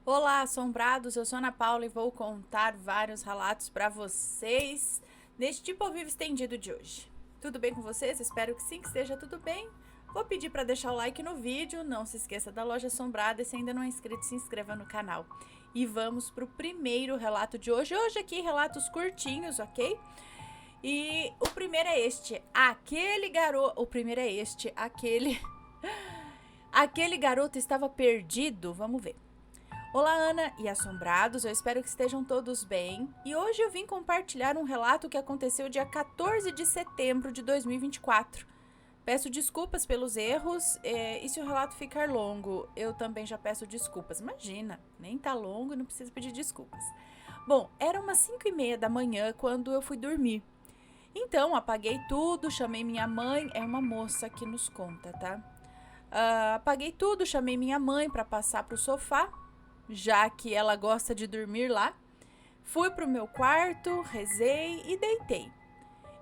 Olá, assombrados! Eu sou Ana Paula e vou contar vários relatos para vocês neste tipo ao vivo estendido de hoje. Tudo bem com vocês? Espero que sim, que esteja tudo bem. Vou pedir para deixar o like no vídeo, não se esqueça da Loja Assombrada e se ainda não é inscrito, se inscreva no canal. E vamos para o primeiro relato de hoje. Hoje aqui relatos curtinhos, ok? E o primeiro é este. Aquele garoto... O primeiro é este. Aquele garoto estava perdido. Vamos ver. Olá, Ana e assombrados, eu espero que estejam todos bem. E hoje eu vim compartilhar um relato que aconteceu dia 14 de setembro de 2024. Peço desculpas pelos erros e se o relato ficar longo, eu também já peço desculpas. Imagina, nem tá longo e não preciso pedir desculpas. Bom, era umas 5:30 da manhã quando eu fui dormir. Então, apaguei tudo, chamei minha mãe, é uma moça que nos conta, tá? Apaguei tudo, chamei minha mãe para passar pro sofá, já que ela gosta de dormir lá. Fui pro meu quarto, rezei e deitei.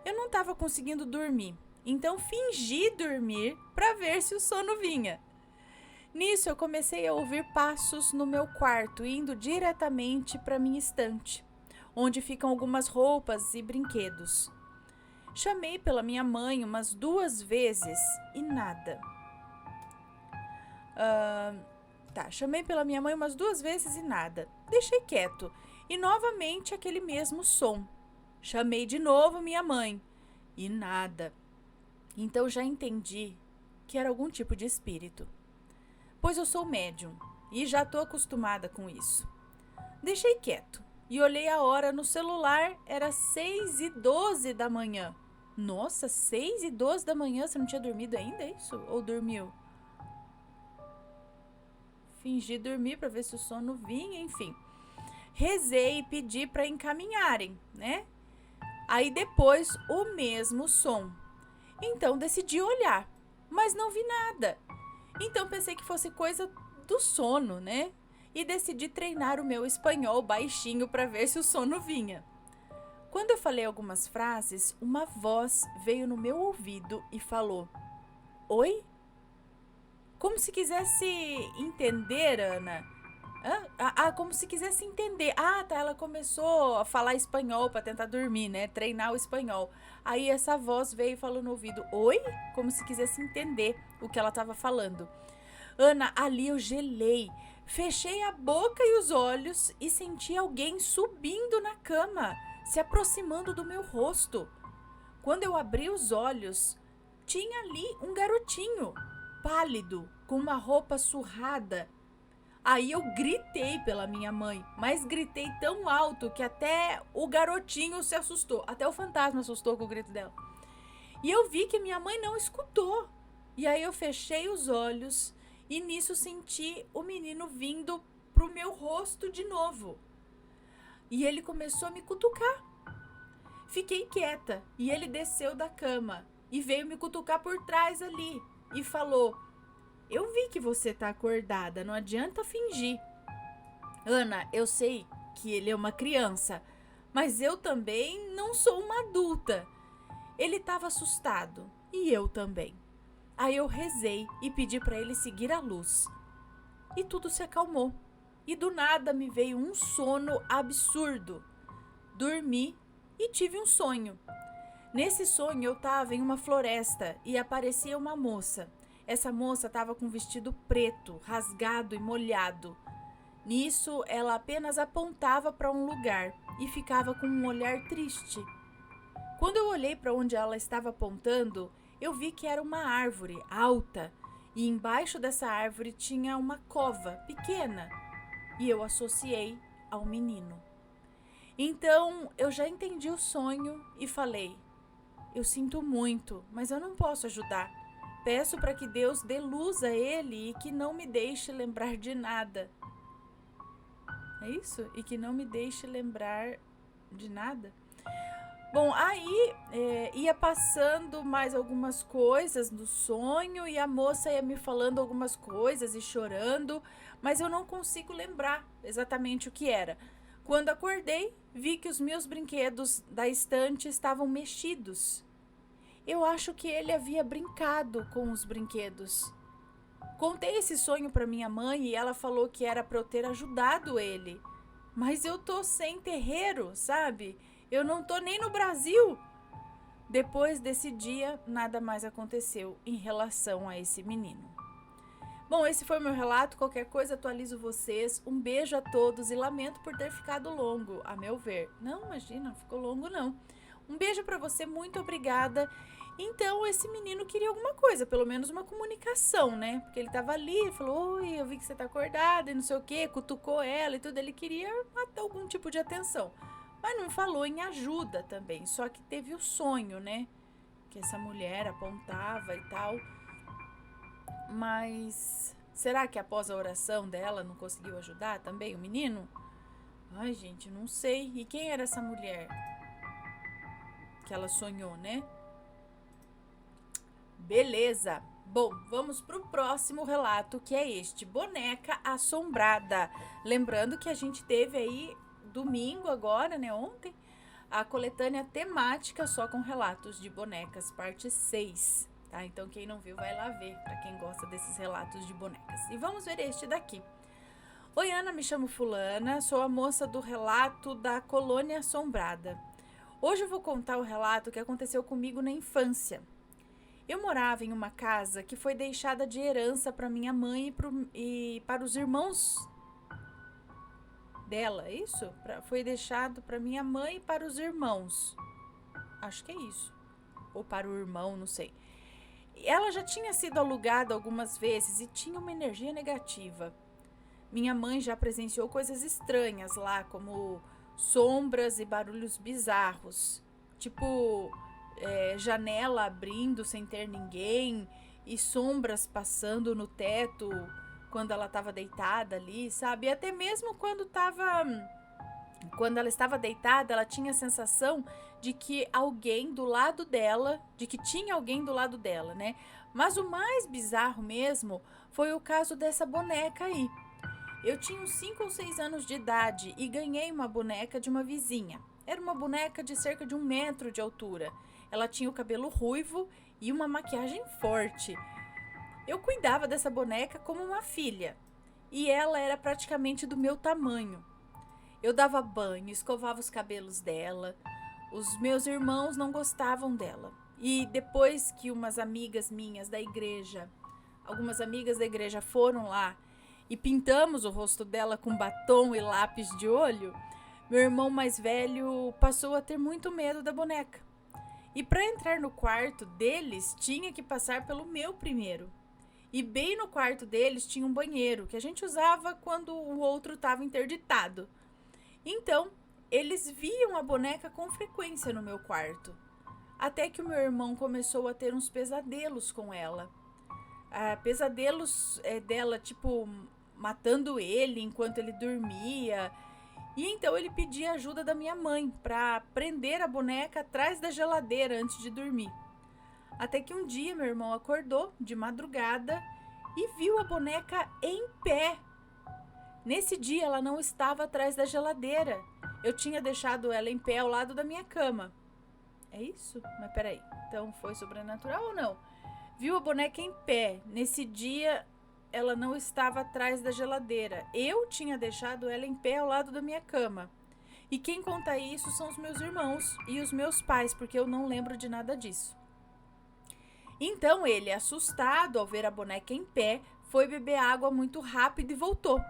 Eu não estava conseguindo dormir, então fingi dormir para ver se o sono vinha. Nisso eu comecei a ouvir passos no meu quarto, indo diretamente para minha estante, onde ficam algumas roupas e brinquedos. Chamei pela minha mãe umas 2 vezes e nada. Chamei pela minha mãe umas 2 vezes e nada. Deixei quieto. E novamente aquele mesmo som. Chamei de novo minha mãe. E nada. Então já entendi que era algum tipo de espírito. Pois eu sou médium e já estou acostumada com isso. Deixei quieto e olhei a hora no celular. Era 6:12 da manhã. Nossa, 6:12 da manhã? Você não tinha dormido ainda, é isso? Ou dormiu? Fingi dormir para ver se o sono vinha, enfim. Rezei e pedi para encaminharem, né? Aí depois o mesmo som. Então decidi olhar, mas não vi nada. Então pensei que fosse coisa do sono, né? E decidi treinar o meu espanhol baixinho para ver se o sono vinha. Quando eu falei algumas frases, uma voz veio no meu ouvido e falou: Oi? Como se quisesse entender, Ana. Como se quisesse entender. Tá, ela começou a falar espanhol para tentar dormir, né? Treinar o espanhol. Aí essa voz veio e falou no ouvido: Oi? Como se quisesse entender o que ela estava falando. Ana, ali eu gelei. Fechei a boca e os olhos e senti alguém subindo na cama, se aproximando do meu rosto. Quando eu abri os olhos, tinha ali um garotinho, pálido, com uma roupa surrada. Aí eu gritei pela minha mãe, mas gritei tão alto que até o garotinho se assustou, até o fantasma assustou com o grito dela. E eu vi que minha mãe não escutou. E aí eu fechei os olhos e nisso senti o menino vindo pro meu rosto de novo. E ele começou a me cutucar. Fiquei quieta e ele desceu da cama e veio me cutucar por trás ali e falou: Eu vi que você tá acordada, não adianta fingir. Ana, eu sei que ele é uma criança, mas eu também não sou uma adulta. Ele estava assustado e eu também. Aí eu rezei e pedi para ele seguir a luz. E tudo se acalmou. E do nada me veio um sono absurdo. Dormi e tive um sonho. Nesse sonho eu estava em uma floresta e aparecia uma moça. Essa moça estava com um vestido preto, rasgado e molhado. Nisso, ela apenas apontava para um lugar e ficava com um olhar triste. Quando eu olhei para onde ela estava apontando, eu vi que era uma árvore alta e embaixo dessa árvore tinha uma cova pequena e eu associei ao menino. Então, eu já entendi o sonho e falei: Eu sinto muito, mas eu não posso ajudar. Peço para que Deus dê luz a ele e que não me deixe lembrar de nada. É isso? E que não me deixe lembrar de nada? Bom, aí ia passando mais algumas coisas no sonho e a moça ia me falando algumas coisas e chorando, mas eu não consigo lembrar exatamente o que era. Quando acordei, vi que os meus brinquedos da estante estavam mexidos. Eu acho que ele havia brincado com os brinquedos. Contei esse sonho para minha mãe e ela falou que era para eu ter ajudado ele. Mas eu tô sem terreiro, sabe? Eu não tô nem no Brasil. Depois desse dia, nada mais aconteceu em relação a esse menino. Bom, esse foi o meu relato. Qualquer coisa, atualizo vocês. Um beijo a todos e lamento por ter ficado longo, a meu ver. Não, imagina, não ficou longo não. Um beijo pra você, muito obrigada. Então, esse menino queria alguma coisa, pelo menos uma comunicação, né? Porque ele tava ali, falou, oi, eu vi que você tá acordada e não sei o quê, cutucou ela e tudo. Ele queria até algum tipo de atenção. Mas não falou em ajuda também, só que teve o sonho, né? Que essa mulher apontava e tal. Mas será que após a oração dela não conseguiu ajudar também o menino? Ai, gente, não sei. E quem era essa mulher que ela sonhou, né? Beleza. Bom, vamos pro próximo relato, que é este: Boneca Assombrada. Lembrando que a gente teve aí domingo agora, né, ontem, a coletânea temática só com relatos de bonecas, parte 6. Tá? Então quem não viu vai lá ver, para quem gosta desses relatos de bonecas. E vamos ver este daqui. Oi, Ana, me chamo Fulana, sou a moça do relato da Colônia Assombrada. Hoje eu vou contar o relato que aconteceu comigo na infância. Eu morava em uma casa que foi deixada de herança para minha mãe e para os irmãos dela, é isso? Foi deixado para minha mãe e para os irmãos. Acho que é isso. Ou para o irmão, não sei. Ela já tinha sido alugada algumas vezes e tinha uma energia negativa. Minha mãe já presenciou coisas estranhas lá, como sombras e barulhos bizarros. Tipo, janela abrindo sem ter ninguém e sombras passando no teto quando ela estava deitada ali, sabe? E até mesmo quando ela estava deitada, ela tinha a sensação de que alguém do lado dela, de que tinha alguém do lado dela, né? Mas o mais bizarro mesmo foi o caso dessa boneca aí. Eu tinha uns 5 ou 6 anos de idade e ganhei uma boneca de uma vizinha. Era uma boneca de cerca de 1 metro de altura. Ela tinha o cabelo ruivo e uma maquiagem forte. Eu cuidava dessa boneca como uma filha e ela era praticamente do meu tamanho. Eu dava banho, escovava os cabelos dela. Os meus irmãos não gostavam dela. E depois que algumas amigas da igreja foram lá e pintamos o rosto dela com batom e lápis de olho, meu irmão mais velho passou a ter muito medo da boneca. E para entrar no quarto deles, tinha que passar pelo meu primeiro. E bem no quarto deles tinha um banheiro, que a gente usava quando o outro estava interditado. Então, eles viam a boneca com frequência no meu quarto. Até que o meu irmão começou a ter uns pesadelos com ela. Pesadelos dela, tipo, matando ele enquanto ele dormia. E então ele pedia ajuda da minha mãe para prender a boneca atrás da geladeira antes de dormir. Até que um dia meu irmão acordou de madrugada e viu a boneca em pé. Nesse dia ela não estava atrás da geladeira. Eu tinha deixado ela em pé ao lado da minha cama. É isso? Mas peraí, então foi sobrenatural ou não? Viu a boneca em pé. Nesse dia ela não estava atrás da geladeira. Eu tinha deixado ela em pé ao lado da minha cama. E quem conta isso são os meus irmãos e os meus pais, porque eu não lembro de nada disso. Então ele, assustado ao ver a boneca em pé, foi beber água muito rápido e voltou.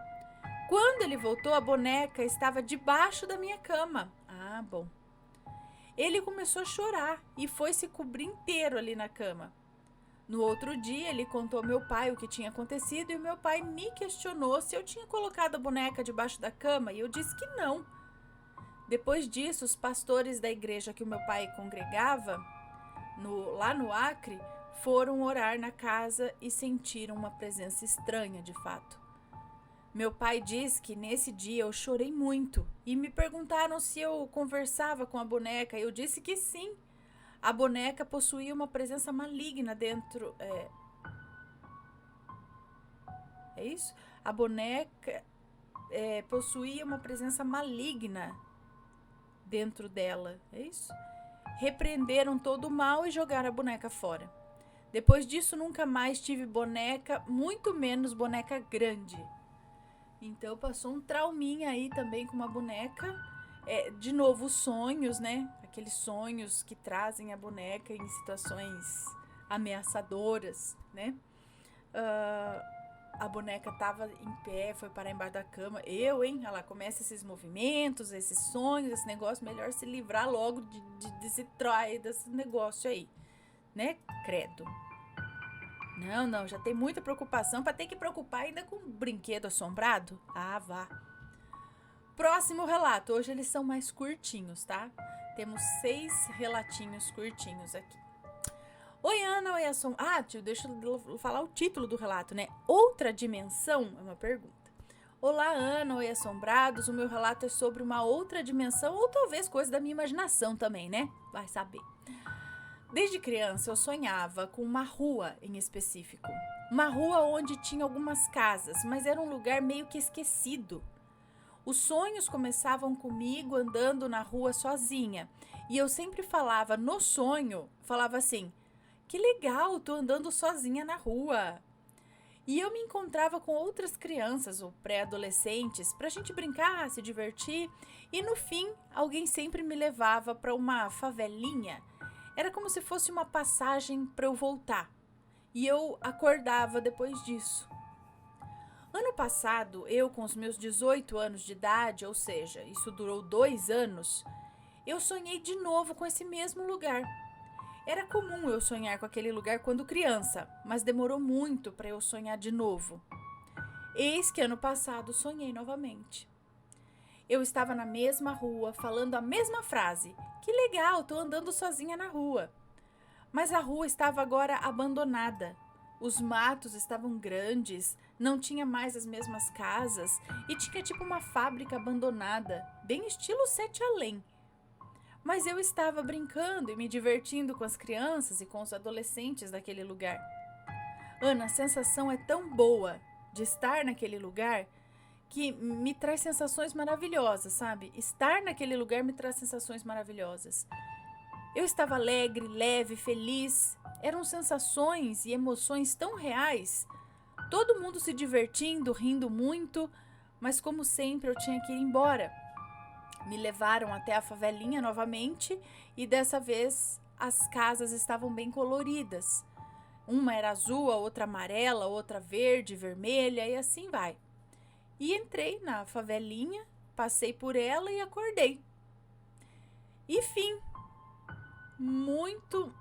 Quando ele voltou, a boneca estava debaixo da minha cama. Ah, bom. Ele começou a chorar e foi se cobrir inteiro ali na cama. No outro dia, ele contou ao meu pai o que tinha acontecido e o meu pai me questionou se eu tinha colocado a boneca debaixo da cama e eu disse que não. Depois disso, os pastores da igreja que o meu pai congregava, lá no Acre, foram orar na casa e sentiram uma presença estranha de fato. Meu pai diz que nesse dia eu chorei muito e me perguntaram se eu conversava com a boneca e eu disse que sim. A boneca possuía uma presença maligna dentro. É isso? A boneca possuía uma presença maligna dentro dela. É isso? Repreenderam todo o mal e jogaram a boneca fora. Depois disso, nunca mais tive boneca, muito menos boneca grande. Então, passou um trauminha aí também com uma boneca. De novo, os sonhos, né? Aqueles sonhos que trazem a boneca em situações ameaçadoras, né? A boneca tava em pé, foi parar embaixo da cama. Ela começa esses movimentos, esses sonhos, esse negócio. Melhor se livrar logo desse negócio aí, né? Credo. Não, já tem muita preocupação pra ter que preocupar ainda com um brinquedo assombrado? Ah, vá. Próximo relato. Hoje eles são mais curtinhos, tá? Temos 6 relatinhos curtinhos aqui. Oi, Ana, oi, assombrados. Tio, deixa eu falar o título do relato, né? Outra dimensão? É uma pergunta. Olá, Ana, oi, assombrados. O meu relato é sobre uma outra dimensão, ou talvez coisa da minha imaginação também, né? Vai saber. Desde criança eu sonhava com uma rua em específico. Uma rua onde tinha algumas casas, mas era um lugar meio que esquecido. Os sonhos começavam comigo andando na rua sozinha. E eu sempre falava no sonho, falava assim, que legal, tô andando sozinha na rua. E eu me encontrava com outras crianças ou pré-adolescentes pra gente brincar, se divertir. E no fim, alguém sempre me levava pra uma favelinha. Era como se fosse uma passagem para eu voltar. E eu acordava depois disso. Ano passado, eu com os meus 18 anos de idade, ou seja, isso durou 2 anos, eu sonhei de novo com esse mesmo lugar. Era comum eu sonhar com aquele lugar quando criança, mas demorou muito para eu sonhar de novo. Eis que ano passado sonhei novamente. Eu estava na mesma rua, falando a mesma frase. Que legal, tô andando sozinha na rua. Mas a rua estava agora abandonada. Os matos estavam grandes, não tinha mais as mesmas casas e tinha tipo uma fábrica abandonada, bem estilo Sete Além. Mas eu estava brincando e me divertindo com as crianças e com os adolescentes daquele lugar. Ana, a sensação é tão boa de estar naquele lugar que me traz sensações maravilhosas, sabe? Estar naquele lugar me traz sensações maravilhosas. Eu estava alegre, leve, feliz. Eram sensações e emoções tão reais. Todo mundo se divertindo, rindo muito, mas como sempre eu tinha que ir embora. Me levaram até a favelinha novamente e dessa vez as casas estavam bem coloridas. Uma era azul, a outra amarela, a outra verde, vermelha e assim vai. E entrei na favelinha, passei por ela e acordei. E fim. Muito...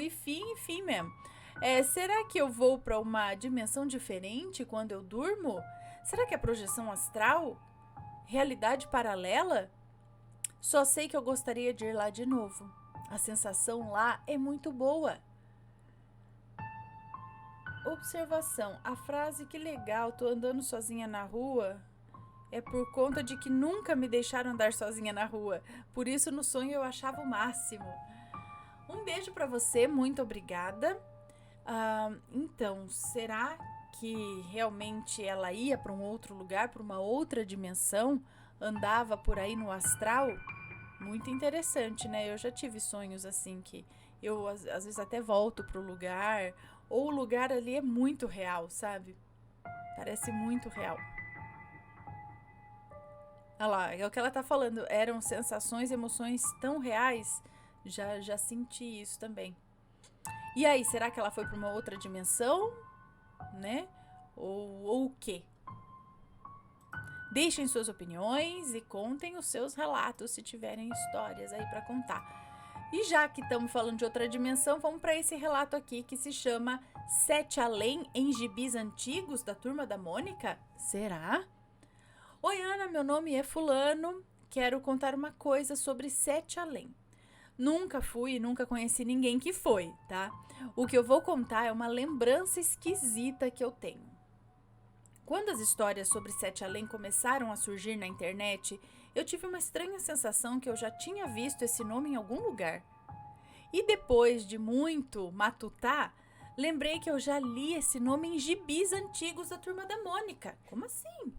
e fim mesmo. Será que eu vou para uma dimensão diferente quando eu durmo? Será que é projeção astral? Realidade paralela? Só sei que eu gostaria de ir lá de novo. A sensação lá é muito boa. Observação. A frase que legal, tô andando sozinha na rua é por conta de que nunca me deixaram andar sozinha na rua. Por isso no sonho eu achava o máximo. Um beijo pra você, muito obrigada. Então, será que realmente ela ia para um outro lugar, para uma outra dimensão? Andava por aí no astral? Muito interessante, né? Eu já tive sonhos assim que eu às vezes até volto pro lugar, ou o lugar ali é muito real, sabe? Parece muito real. Olha lá, é o que ela tá falando, eram sensações, emoções tão reais. Já senti isso também. E aí, será que ela foi para uma outra dimensão? Né? Ou o quê? Deixem suas opiniões e contem os seus relatos se tiverem histórias aí para contar. E já que estamos falando de outra dimensão, vamos para esse relato aqui que se chama Sete Além em Gibis Antigos da Turma da Mônica? Será? Oi, Ana, meu nome é Fulano. Quero contar uma coisa sobre Sete Além. Nunca fui e nunca conheci ninguém que foi, tá? O que eu vou contar é uma lembrança esquisita que eu tenho. Quando as histórias sobre Sete Além começaram a surgir na internet, eu tive uma estranha sensação que eu já tinha visto esse nome em algum lugar. E depois de muito matutar, lembrei que eu já li esse nome em gibis antigos da Turma da Mônica. Como assim?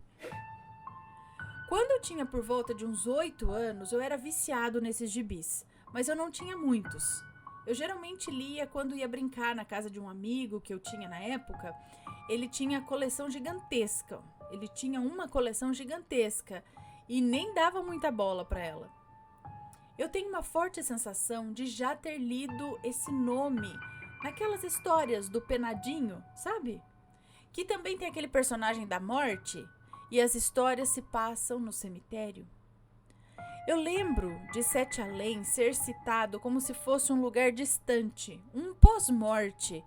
Quando eu tinha por volta de uns 8 anos, eu era viciado nesses gibis, mas eu não tinha muitos. Eu geralmente lia quando ia brincar na casa de um amigo que eu tinha na época. Ele tinha coleção gigantesca. Ele tinha uma coleção gigantesca e nem dava muita bola para ela. Eu tenho uma forte sensação de já ter lido esse nome naquelas histórias do Penadinho, sabe? Que também tem aquele personagem da morte e as histórias se passam no cemitério. Eu lembro de Sete Além ser citado como se fosse um lugar distante, um pós-morte,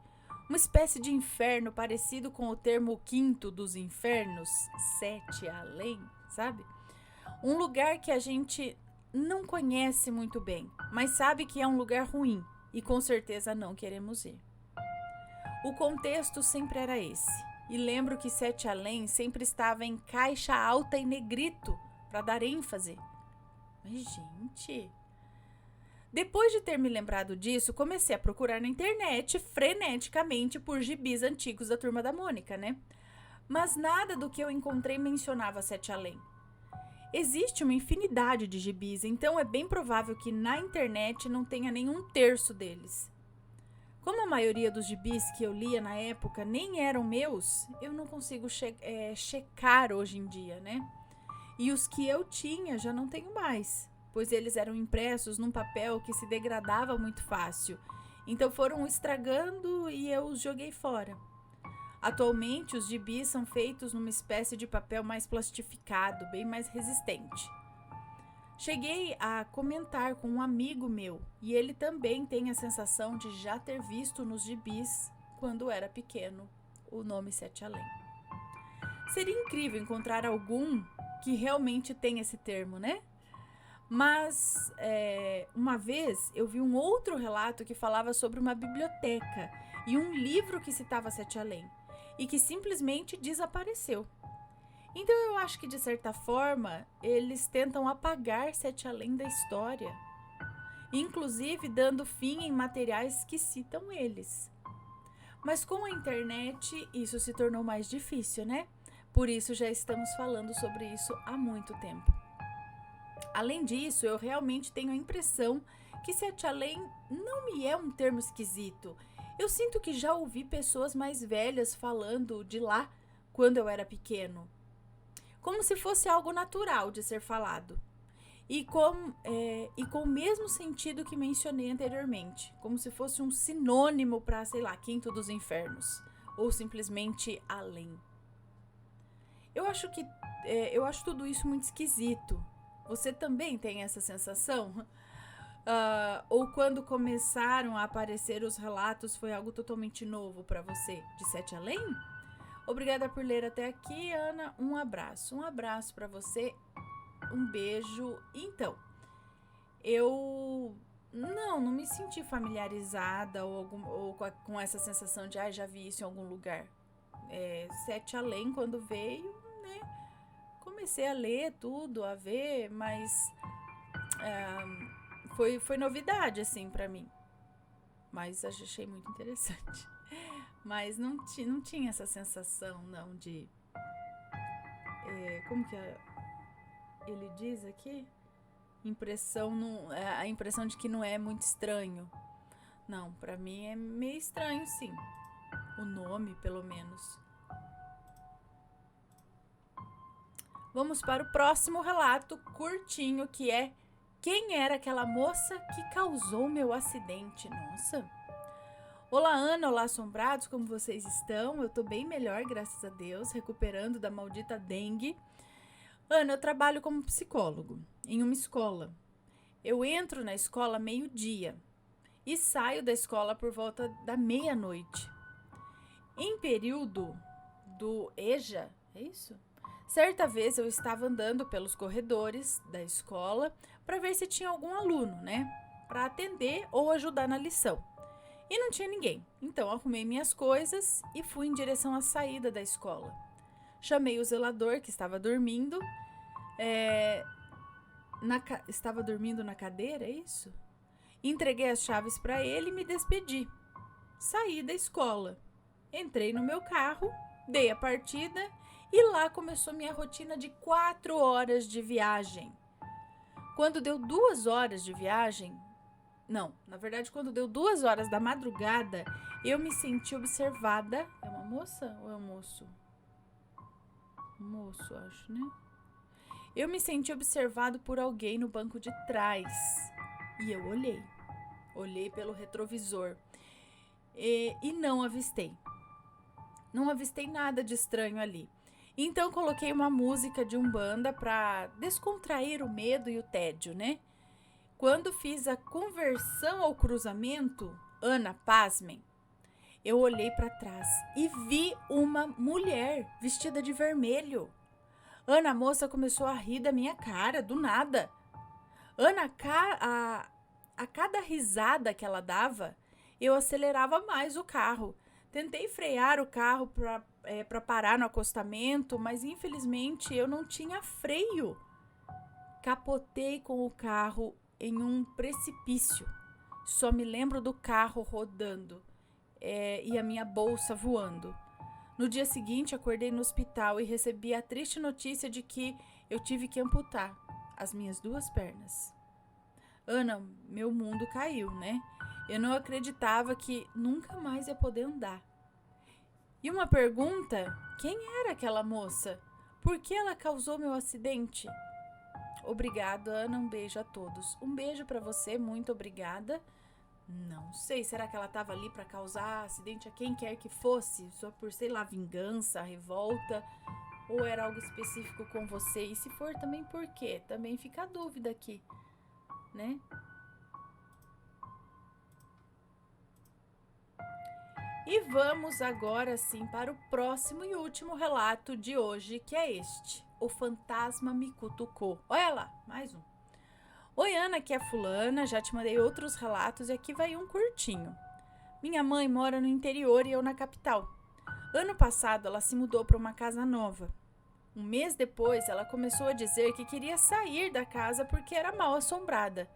uma espécie de inferno parecido com o termo quinto dos infernos, Sete Além, sabe? Um lugar que a gente não conhece muito bem, mas sabe que é um lugar ruim e com certeza não queremos ir. O contexto sempre era esse, e lembro que Sete Além sempre estava em caixa alta e negrito para dar ênfase. Mas, gente... Depois de ter me lembrado disso, comecei a procurar na internet freneticamente por gibis antigos da Turma da Mônica, né? Mas nada do que eu encontrei mencionava Sete Além. Existe uma infinidade de gibis, então é bem provável que na internet não tenha nenhum terço deles. Como a maioria dos gibis que eu lia na época nem eram meus, eu não consigo checar hoje em dia, né? E os que eu tinha já não tenho mais, pois eles eram impressos num papel que se degradava muito fácil. Então foram estragando e eu os joguei fora. Atualmente, os gibis são feitos numa espécie de papel mais plastificado, bem mais resistente. Cheguei a comentar com um amigo meu e ele também tem a sensação de já ter visto nos gibis, quando era pequeno, o nome Sete Além. Seria incrível encontrar algum que realmente tem esse termo, né? Mas uma vez eu vi um outro relato que falava sobre uma biblioteca e um livro que citava Sete Além e que simplesmente desapareceu. Então eu acho que de certa forma eles tentam apagar Sete Além da história, inclusive dando fim em materiais que citam eles. Mas com a internet isso se tornou mais difícil, né? Por isso já estamos falando sobre isso há muito tempo. Além disso, eu realmente tenho a impressão que Sete Além não me é um termo esquisito. Eu sinto que já ouvi pessoas mais velhas falando de lá quando eu era pequeno. Como se fosse algo natural de ser falado. E com o mesmo sentido que mencionei anteriormente. Como se fosse um sinônimo para, quinto dos infernos. Ou simplesmente além. Eu acho tudo isso muito esquisito. Você também tem essa sensação? Ou quando começaram a aparecer os relatos foi algo totalmente novo para você de Sete Além? Obrigada por ler até aqui, Ana. Um abraço para você. Um beijo. Então, eu não me senti familiarizada ou com essa sensação de já vi isso em algum lugar. Sete Além, quando veio, né? Comecei a ler tudo, a ver, mas foi novidade, assim, pra mim. Mas achei muito interessante. Mas não tinha essa sensação, não, de... como que ele diz aqui? A impressão de que não é muito estranho. Não, pra mim é meio estranho, sim. O nome, pelo menos. Vamos para o próximo relato curtinho, que é: quem era aquela moça que causou meu acidente? Nossa! Olá, Ana, olá, assombrados, como vocês estão? Eu tô bem melhor, graças a Deus, recuperando da maldita dengue. Ana, eu trabalho como psicólogo em uma escola. Eu entro na escola meio-dia e saio da escola por volta da meia-noite. Em período do EJA, é isso? Certa vez eu estava andando pelos corredores da escola para ver se tinha algum aluno, né? Para atender ou ajudar na lição. E não tinha ninguém. Então arrumei minhas coisas e fui em direção à saída da escola. Chamei o zelador que estava dormindo. Estava dormindo na cadeira, é isso? Entreguei as chaves para ele e me despedi. Saí da escola. Entrei no meu carro, dei a partida e lá começou minha rotina de 4 horas de viagem. Quando deu 2 horas de viagem, Não, na verdade, quando deu 2 horas da madrugada, eu me senti observada. É uma moça ou é um moço? Moço, acho, né? Eu me senti observado por alguém no banco de trás. E eu olhei. Olhei pelo retrovisor. E não avistei. Não avistei nada de estranho ali. Então coloquei uma música de Umbanda para descontrair o medo e o tédio, né? Quando fiz a conversão ao cruzamento, Ana, pasmem, eu olhei para trás e vi uma mulher vestida de vermelho. Ana, a moça começou a rir da minha cara, do nada. Ana, a cada risada que ela dava, eu acelerava mais o carro. Tentei frear o carro para parar no acostamento, mas infelizmente eu não tinha freio. Capotei com o carro em um precipício. Só me lembro do carro rodando e a minha bolsa voando. No dia seguinte, acordei no hospital e recebi a triste notícia de que eu tive que amputar as minhas 2 pernas. Ana, meu mundo caiu, né? Eu não acreditava que nunca mais ia poder andar. E uma pergunta: quem era aquela moça? Por que ela causou meu acidente? Obrigado, Ana, um beijo a todos. Um beijo pra você, muito obrigada. Não sei, será que ela estava ali para causar acidente a quem quer que fosse? Só por, sei lá, vingança, revolta? Ou era algo específico com você? E se for, também por quê? Também fica a dúvida aqui, né? E vamos agora sim para o próximo e último relato de hoje, que é este. O fantasma me cutucou. Olha lá, mais um. Oi, Ana, aqui é a fulana, já te mandei outros relatos e aqui vai um curtinho. Minha mãe mora no interior e eu na capital. Ano passado, ela se mudou para uma casa nova. Um mês depois, ela começou a dizer que queria sair da casa porque era mal assombrada.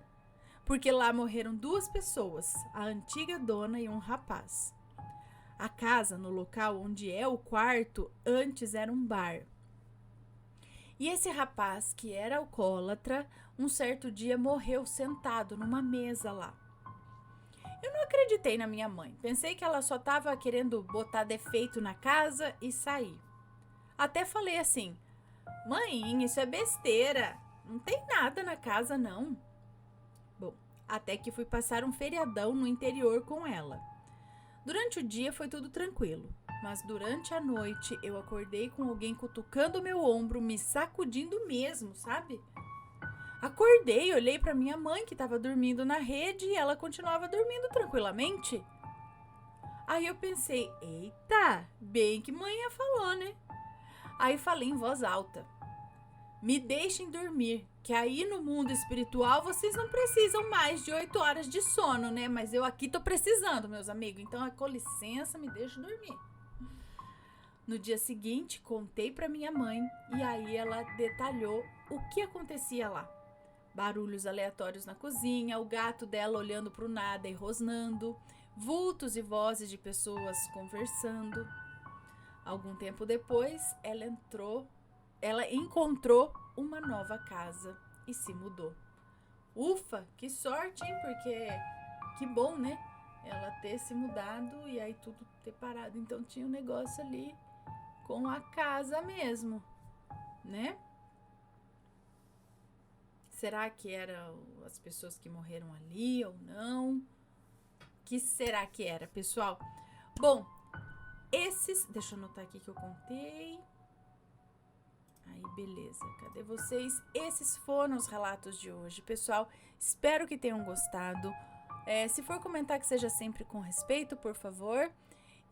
Porque lá morreram 2 pessoas, a antiga dona e um rapaz. A casa, no local onde é o quarto, antes era um bar. E esse rapaz, que era alcoólatra, um certo dia morreu sentado numa mesa lá. Eu não acreditei na minha mãe. Pensei que ela só estava querendo botar defeito na casa e sair. Até falei assim: mãe, isso é besteira. Não tem nada na casa, não. Bom, até que fui passar um feriadão no interior com ela. Durante o dia foi tudo tranquilo, mas durante a noite eu acordei com alguém cutucando meu ombro, me sacudindo mesmo, sabe? Acordei, olhei para minha mãe que estava dormindo na rede e ela continuava dormindo tranquilamente. Aí eu pensei: eita, bem que manhã falou, né? Aí falei em voz alta: me deixem dormir, que aí no mundo espiritual vocês não precisam mais de 8 horas de sono, né? Mas eu aqui tô precisando, meus amigos, então com licença, me deixa dormir. No dia seguinte, contei para minha mãe e aí ela detalhou o que acontecia lá. Barulhos aleatórios na cozinha, o gato dela olhando pro nada e rosnando, vultos e vozes de pessoas conversando. Algum tempo depois, ela encontrou uma nova casa e se mudou. Ufa, que sorte, hein? Porque que bom, né? Ela ter se mudado e aí tudo ter parado. Então tinha um negócio ali com a casa mesmo, né? Será que eram as pessoas que morreram ali ou não? O que será que era, pessoal? Bom, deixa eu anotar aqui que eu contei. Aí, beleza. Cadê vocês? Esses foram os relatos de hoje, pessoal. Espero que tenham gostado. Se for comentar, que seja sempre com respeito, por favor.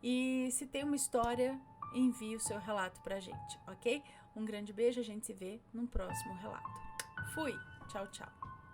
E se tem uma história, envie o seu relato pra gente, ok? Um grande beijo, a gente se vê no próximo relato. Fui! Tchau, tchau.